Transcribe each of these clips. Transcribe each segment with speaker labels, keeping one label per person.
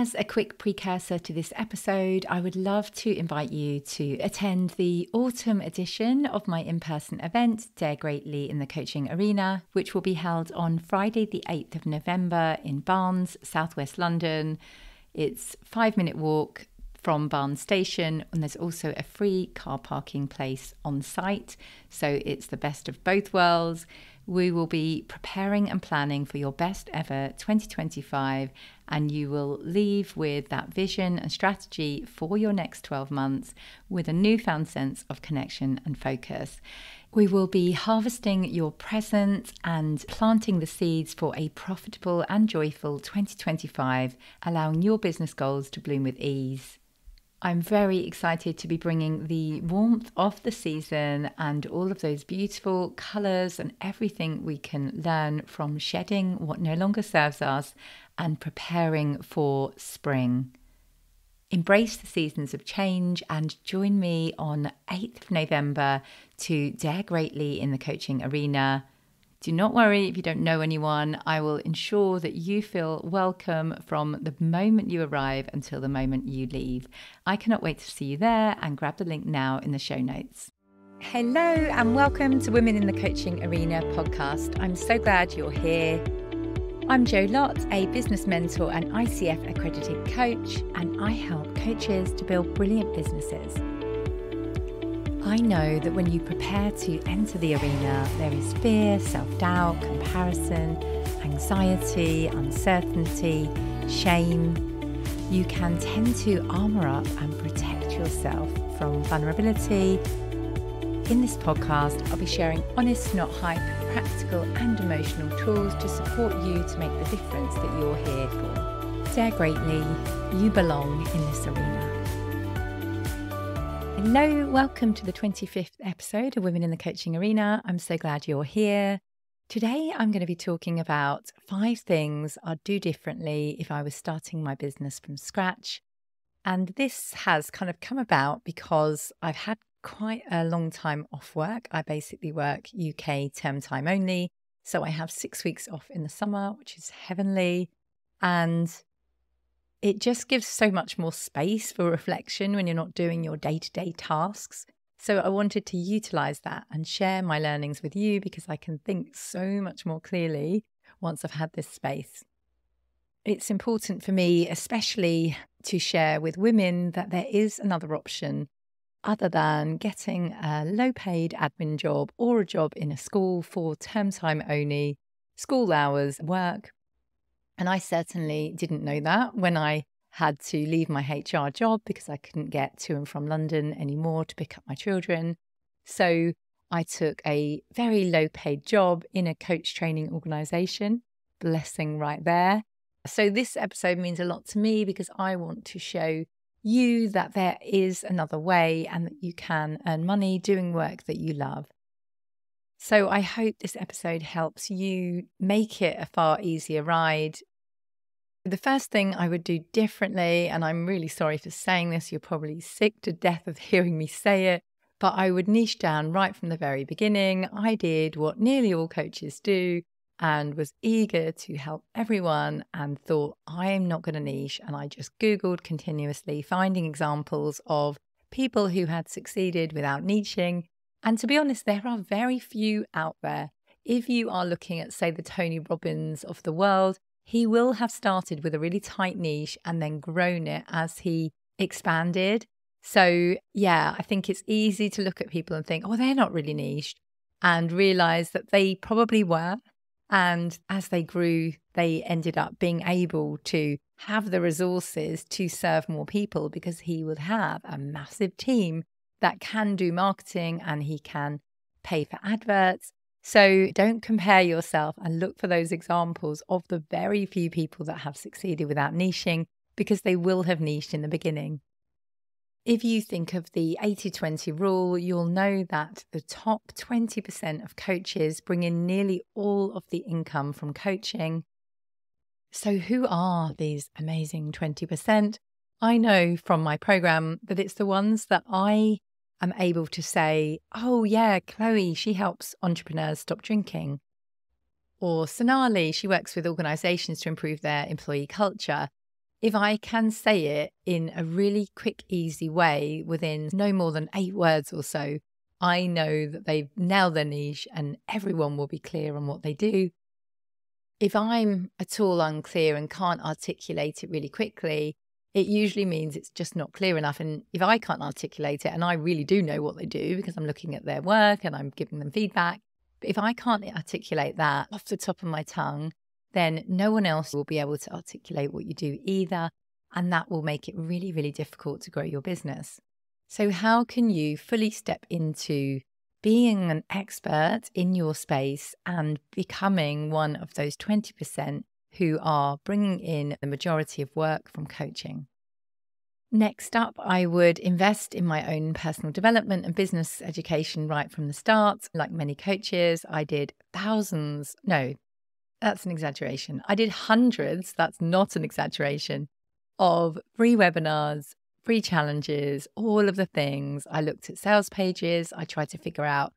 Speaker 1: As a quick precursor to this episode, I would love to invite you to attend the autumn edition of my in-person event, Dare Greatly in the Coaching Arena, which will be held on Friday the 8th of November in Barnes, southwest London. It's a 5-minute walk from Barnes Station, and there's also a free car parking place on site. So it's the best of both worlds. We will be preparing and planning for your best ever 2025, and you will leave with that vision and strategy for your next 12 months with a newfound sense of connection and focus. We will be harvesting your present and planting the seeds for a profitable and joyful 2025, allowing your business goals to bloom with ease. I'm very excited to be bringing the warmth of the season and all of those beautiful colours and everything we can learn from shedding what no longer serves us and preparing for spring. Embrace the seasons of change and join me on 8th of November to Dare Greatly in the Coaching Arena. Do not worry if you don't know anyone. I will ensure that you feel welcome from the moment you arrive until the moment you leave. I cannot wait to see you there, and grab the link now in the show notes. Hello and welcome to Women in the Coaching Arena podcast. I'm so glad you're here. I'm Jo Lott, a business mentor and ICF accredited coach, and I help coaches to build brilliant businesses. I know that when you prepare to enter the arena, there is fear, self-doubt, comparison, anxiety, uncertainty, shame. You can tend to armour up and protect yourself from vulnerability. In this podcast, I'll be sharing honest, not hype, practical and emotional tools to support you to make the difference that you're here for. Dare greatly, you belong in this arena. Hello, welcome to the 25th episode of Women in the Coaching Arena. I'm so glad you're here. Today, I'm going to be talking about 5 things I'd do differently if I was starting my business from scratch. And this has kind of come about because I've had quite a long time off work. I basically work UK term time only. So I have 6 weeks off in the summer, which is heavenly. And it just gives so much more space for reflection when you're not doing your day-to-day tasks. So I wanted to utilize that and share my learnings with you because I can think so much more clearly once I've had this space. It's important for me, especially to share with women, that there is another option other than getting a low-paid admin job or a job in a school for term time only, school hours, work. And I certainly didn't know that when I had to leave my HR job because I couldn't get to and from London anymore to pick up my children. So I took a very low paid job in a coach training organisation. Blessing right there. So this episode means a lot to me because I want to show you that there is another way and that you can earn money doing work that you love. So I hope this episode helps you make it a far easier ride. The first thing I would do differently, and I'm really sorry for saying this, you're probably sick to death of hearing me say it, but I would niche down right from the very beginning. I did what nearly all coaches do and was eager to help everyone and thought, I am not going to niche. And I just Googled continuously, finding examples of people who had succeeded without niching. And to be honest, there are very few out there. If you are looking at, say, the Tony Robbins of the world, he will have started with a really tight niche and then grown it as he expanded. So yeah, I think it's easy to look at people and think, oh, they're not really niched, and realize that they probably were. And as they grew, they ended up being able to have the resources to serve more people because he would have a massive team that can do marketing and he can pay for adverts. So don't compare yourself and look for those examples of the very few people that have succeeded without niching, because they will have niched in the beginning. If you think of the 80-20 rule, you'll know that the top 20% of coaches bring in nearly all of the income from coaching. So who are these amazing 20%? I know from my program that it's the ones that I am able to say, oh yeah, Chloe, she helps entrepreneurs stop drinking. Or Sonali, she works with organizations to improve their employee culture. if I can say it in a really quick, easy way within no more than 8 words or so, I know that they've nailed their niche and everyone will be clear on what they do. If I'm at all unclear and can't articulate it really quickly, it usually means it's just not clear enough. And if I can't articulate it, and I really do know what they do because I'm looking at their work and I'm giving them feedback, but if I can't articulate that off the top of my tongue, then no one else will be able to articulate what you do either. And that will make it really, really difficult to grow your business. So how can you fully step into being an expert in your space and becoming one of those 20% who are bringing in the majority of work from coaching? Next up, I would invest in my own personal development and business education right from the start. Like many coaches, I did thousands. No, that's an exaggeration. I did hundreds. That's not an exaggeration of free webinars, free challenges, all of the things. I looked at sales pages. I tried to figure out,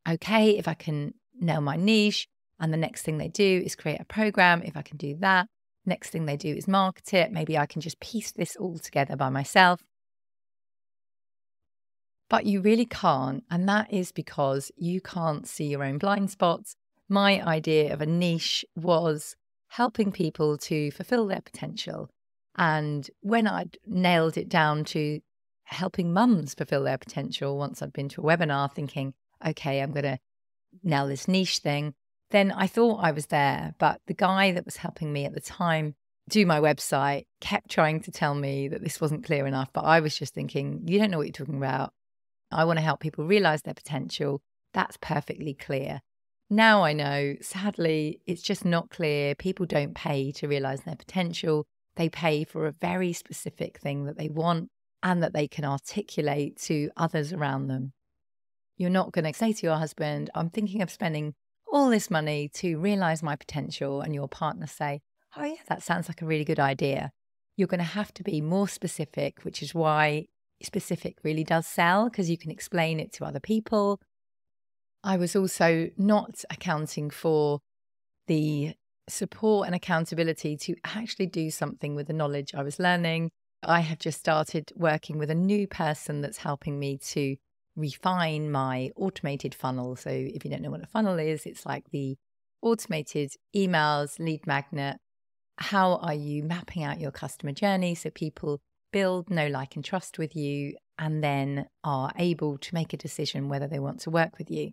Speaker 1: okay, if I can nail my niche, and the next thing they do is create a program. If I can do that, next thing they do is market it. Maybe I can just piece this all together by myself. But you really can't. And that is because you can't see your own blind spots. My idea of a niche was helping people to fulfill their potential. And when I'd nailed it down to helping mums fulfill their potential, once I'd been to a webinar thinking, okay, I'm going to nail this niche thing, then I thought I was there. But the guy that was helping me at the time do my website kept trying to tell me that this wasn't clear enough. But I was just thinking, you don't know what you're talking about. I want to help people realize their potential. That's perfectly clear. Now I know, sadly, it's just not clear. People don't pay to realize their potential. They pay for a very specific thing that they want and that they can articulate to others around them. You're not going to say to your husband, I'm thinking of spending all this money to realize my potential, and your partner say, oh yeah, that sounds like a really good idea. You're going to have to be more specific, which is why specific really does sell, because you can explain it to other people. I was also not accounting for the support and accountability to actually do something with the knowledge I was learning. I have just started working with a new person that's helping me to refine my automated funnel. So if you don't know what a funnel is, it's like the automated emails, lead magnet. How are you mapping out your customer journey so people build, know, like, and trust with you, and then are able to make a decision whether they want to work with you?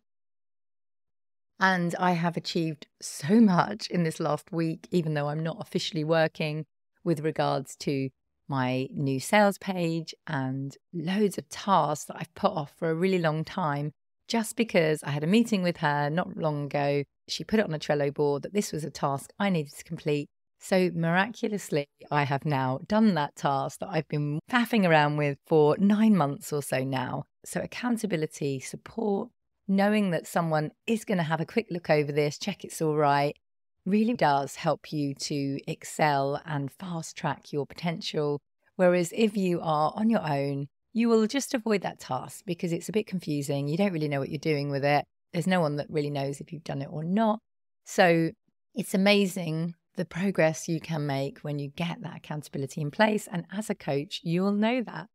Speaker 1: And I have achieved so much in this last week, even though I'm not officially working, with regards to my new sales page and loads of tasks that I've put off for a really long time, just because I had a meeting with her not long ago. She put it on a Trello board that this was a task I needed to complete. So miraculously, I have now done that task that I've been faffing around with for 9 months or so now. So accountability, support, knowing that someone is going to have a quick look over this, check it's all right, really does help you to excel and fast track your potential. Whereas if you are on your own, you will just avoid that task because it's a bit confusing. You don't really know what you're doing with it. There's no one that really knows if you've done it or not. So it's amazing the progress you can make when you get that accountability in place. And as a coach, you will know that.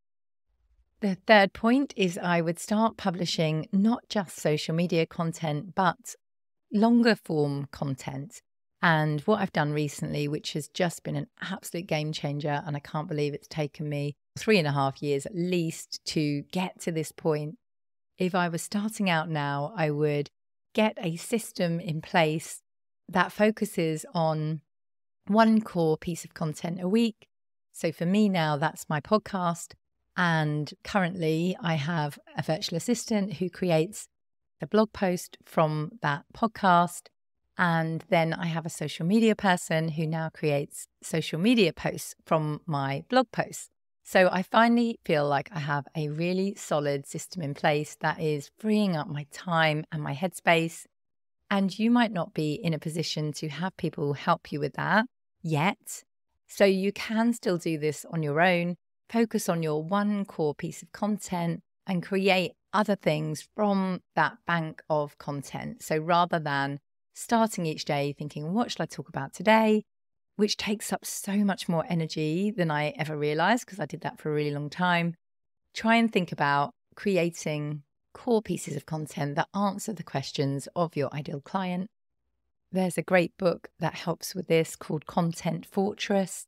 Speaker 1: The third point is I would start publishing not just social media content, but longer form content. And what I've done recently, which has just been an absolute game changer, and I can't believe it's taken me 3.5 years at least to get to this point. If I was starting out now, I would get a system in place that focuses on one core piece of content a week. So for me now, that's my podcast. And currently I have a virtual assistant who creates a blog post from that podcast. And then I have a social media person who now creates social media posts from my blog posts. So I finally feel like I have a really solid system in place that is freeing up my time and my headspace. And you might not be in a position to have people help you with that yet. So you can still do this on your own. Focus on your one core piece of content and create other things from that bank of content. So rather than starting each day thinking, what should I talk about today? which takes up so much more energy than I ever realized because I did that for a really long time. Try and think about creating core pieces of content that answer the questions of your ideal client. There's a great book that helps with this called Content Fortress,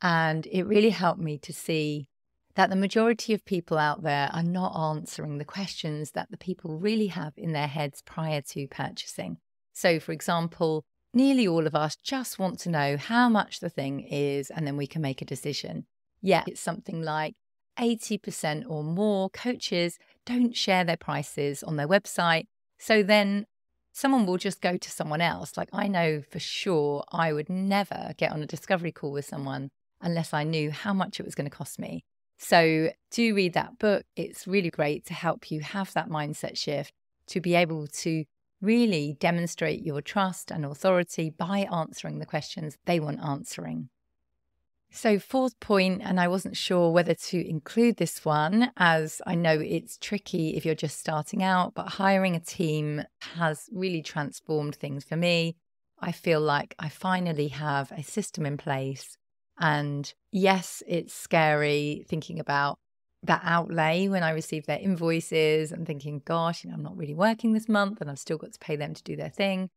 Speaker 1: and it really helped me to see that the majority of people out there are not answering the questions that the people really have in their heads prior to purchasing. So, for example, nearly all of us just want to know how much the thing is, and then we can make a decision. Yet it's something like 80% or more coaches don't share their prices on their website. So then someone will just go to someone else. Like, I know for sure I would never get on a discovery call with someone unless I knew how much it was going to cost me. So do read that book. It's really great to help you have that mindset shift, to be able to really demonstrate your trust and authority by answering the questions they want answering. So fourth point, and I wasn't sure whether to include this one, as I know it's tricky if you're just starting out, but hiring a team has really transformed things for me. I feel like I finally have a system in place. And yes, it's scary thinking about that outlay when I receive their invoices and thinking, gosh, I'm not really working this month and I've still got to pay them to do their thing.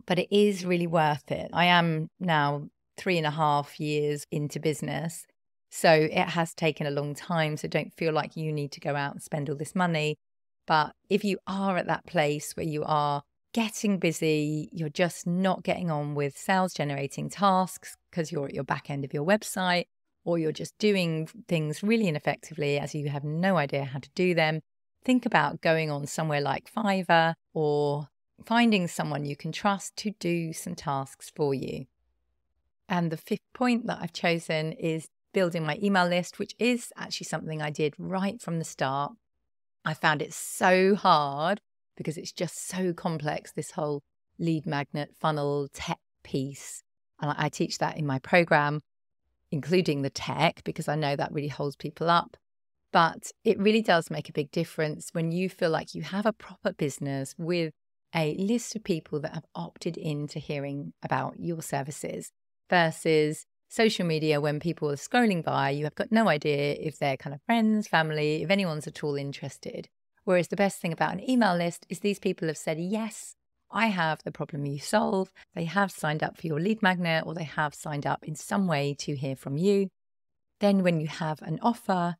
Speaker 1: But it is really worth it. I am now 3.5 years into business, so it has taken a long time. So don't feel like you need to go out and spend all this money. But if you are at that place where you are getting busy, you're just not getting on with sales generating tasks because you're at your back end of your website, or you're just doing things really ineffectively as you have no idea how to do them, think about going on somewhere like Fiverr or finding someone you can trust to do some tasks for you. And the fifth point that I've chosen is building my email list, which is actually something I did right from the start. I found it so hard because it's just so complex, this whole lead magnet funnel tech piece. And I teach that in my program, including the tech, because I know that really holds people up. But it really does make a big difference when you feel like you have a proper business with a list of people that have opted into hearing about your services versus social media when people are scrolling by. You have got no idea if they're kind of friends, family, if anyone's at all interested. Whereas the best thing about an email list is these people have said, yes, I have the problem you solve. They have signed up for your lead magnet, or they have signed up in some way to hear from you. Then when you have an offer,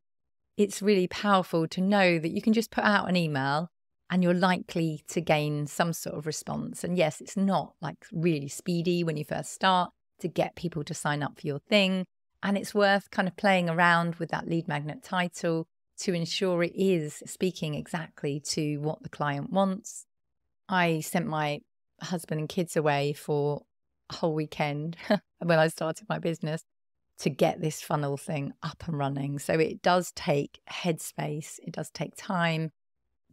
Speaker 1: it's really powerful to know that you can just put out an email and you're likely to gain some sort of response. And yes, it's not like really speedy when you first start to get people to sign up for your thing. And it's worth kind of playing around with that lead magnet title to ensure it is speaking exactly to what the client wants. I sent my husband and kids away for a whole weekend when I started my business to get this funnel thing up and running. So it does take headspace, it does take time.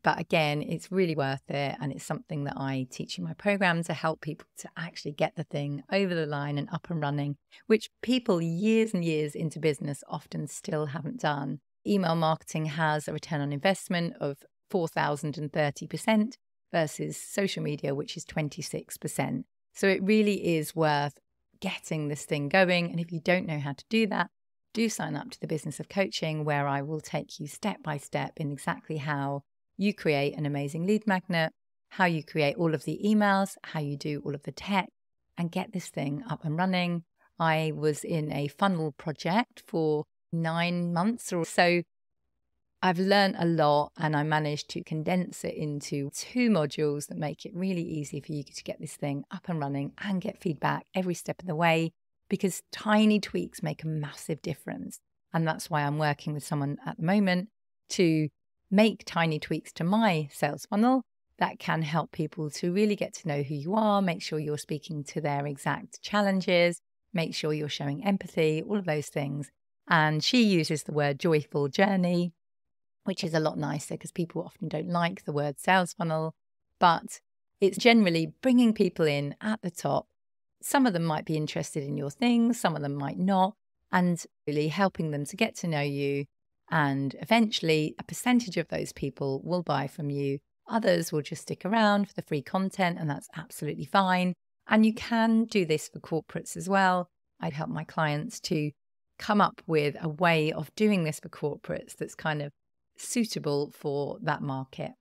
Speaker 1: But again, it's really worth it. And it's something that I teach in my program to help people to actually get the thing over the line and up and running, which people years and years into business often still haven't done. Email marketing has a return on investment of 4,030% versus social media, which is 26%. So it really is worth getting this thing going. And if you don't know how to do that, do sign up to the Business of Coaching, where I will take you step by step in exactly how you create an amazing lead magnet, how you create all of the emails, how you do all of the tech, and get this thing up and running. I was in a funnel project for 9 months or so. I've learned a lot, and I managed to condense it into 2 modules that make it really easy for you to get this thing up and running and get feedback every step of the way, because tiny tweaks make a massive difference. And that's why I'm working with someone at the moment to make tiny tweaks to my sales funnel that can help people to really get to know who you are, make sure you're speaking to their exact challenges, make sure you're showing empathy, all of those things. And she uses the word joyful journey, which is a lot nicer because people often don't like the word sales funnel, but it's generally bringing people in at the top. Some of them might be interested in your things, some of them might not, and really helping them to get to know you. And eventually a percentage of those people will buy from you. Others will just stick around for the free content, and that's absolutely fine. And you can do this for corporates as well. I'd help my clients to come up with a way of doing this for corporates that's kind of suitable for that market.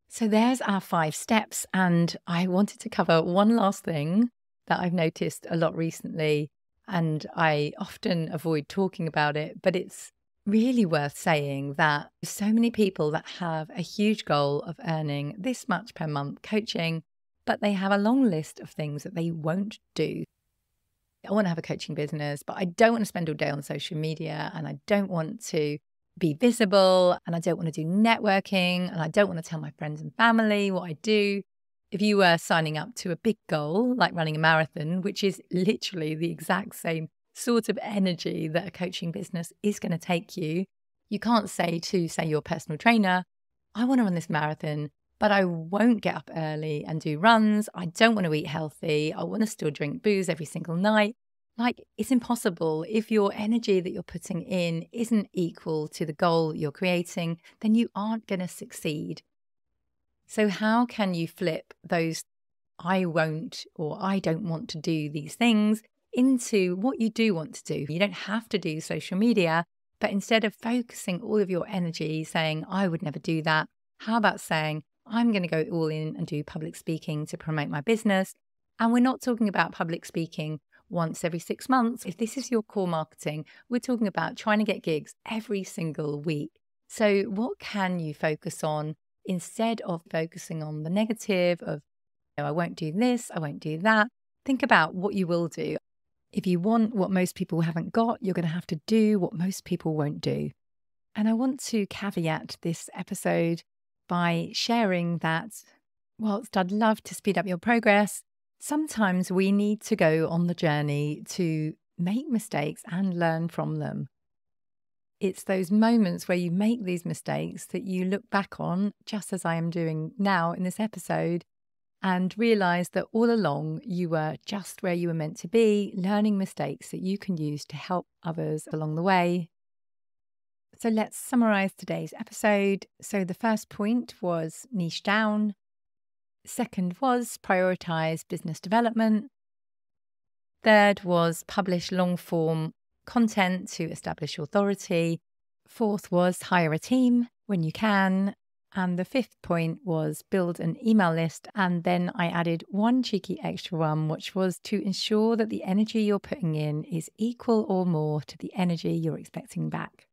Speaker 1: So there's our 5 steps. And I wanted to cover one last thing that I've noticed a lot recently, and I often avoid talking about it, but it's really worth saying that so many people that have a huge goal of earning this much per month coaching, but they have a long list of things that they won't do. I want to have a coaching business, but I don't want to spend all day on social media, and I don't want to be visible, and I don't want to do networking, and I don't want to tell my friends and family what I do. If you were signing up to a big goal like running a marathon, which is literally the exact same sort of energy that a coaching business is going to take you, you can't say to, say, your personal trainer, I want to run this marathon, but I won't get up early and do runs. I don't want to eat healthy. I want to still drink booze every single night. Like, it's impossible. If your energy that you're putting in isn't equal to the goal you're creating, then you aren't going to succeed. So how can you flip those I won't or I don't want to do these things into what you do want to do? You don't have to do social media, but instead of focusing all of your energy saying, I would never do that, how about saying, I'm going to go all in and do public speaking to promote my business? And we're not talking about public speaking once every 6 months. If this is your core marketing, we're talking about trying to get gigs every single week. So what can you focus on instead of focusing on the negative of, I won't do this, I won't do that? Think about what you will do. If you want what most people haven't got, you're going to have to do what most people won't do. And I want to caveat this episode by sharing that, whilst I'd love to speed up your progress, sometimes we need to go on the journey to make mistakes and learn from them. It's those moments where you make these mistakes that you look back on, just as I am doing now in this episode, and realize that all along you were just where you were meant to be, learning mistakes that you can use to help others along the way. So let's summarize today's episode. So the first point was niche down. Second was prioritize business development. Third was publish long form content to establish authority. Fourth was hire a team when you can. And the fifth point was build an email list. And then I added one cheeky extra one, which was to ensure that the energy you're putting in is equal or more to the energy you're expecting back.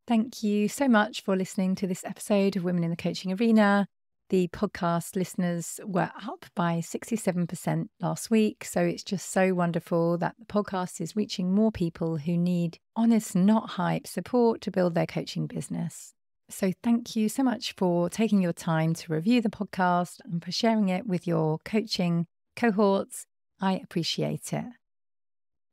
Speaker 1: Thank you so much for listening to this episode of Women in the Coaching Arena. The podcast listeners were up by 67% last week. So it's just so wonderful that the podcast is reaching more people who need honest, not hype support to build their coaching business. So thank you so much for taking your time to review the podcast and for sharing it with your coaching cohorts. I appreciate it.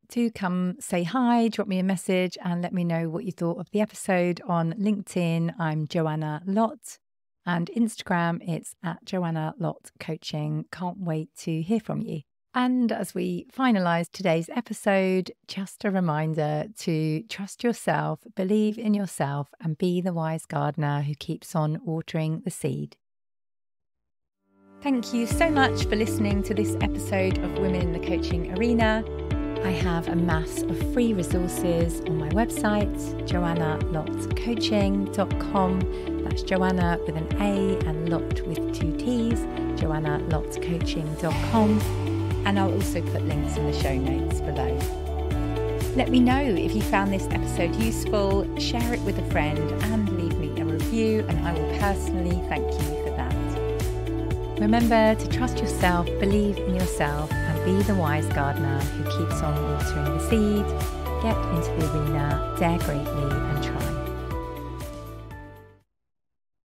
Speaker 1: Do come say hi, drop me a message and let me know what you thought of the episode on LinkedIn. I'm Joanna Lott, and Instagram, it's at Joanna Lott Coaching. Can't wait to hear from you. And as we finalise today's episode, just a reminder to trust yourself, believe in yourself, and be the wise gardener who keeps on watering the seed. Thank you so much for listening to this episode of Women in the Coaching Arena. I have a mass of free resources on my website, joannalottcoaching.com. That's Joanna with an A and Lott with 2 T's, joannalottcoaching.com. And I'll also put links in the show notes below. Let me know if you found this episode useful, share it with a friend and leave me a review, and I will personally thank you for that. Remember to trust yourself, believe in yourself, and be the wise gardener who keeps on watering the seed. Get into the arena, dare greatly and try.